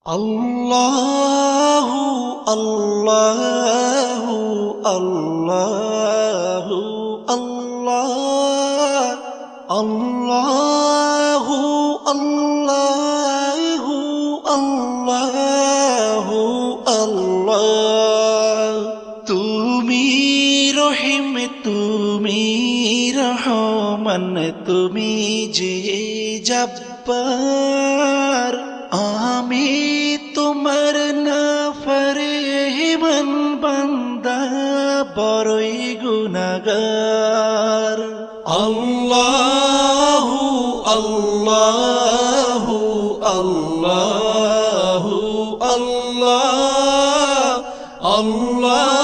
আল্লাহু আল্লাহু আল্লাহু আল্লাহ আল্লাহু আল্লাহু আল্লাহু আল্লাহ। তুমি রহিম, তুমি রহমান, তুমি যে জব্বার। আমি তোমার নাফরমান বান্দা, বড়ই গুনাহগার। আল্লাহু আল্লাহু আল্লাহু আল্লাহ আল্লাহ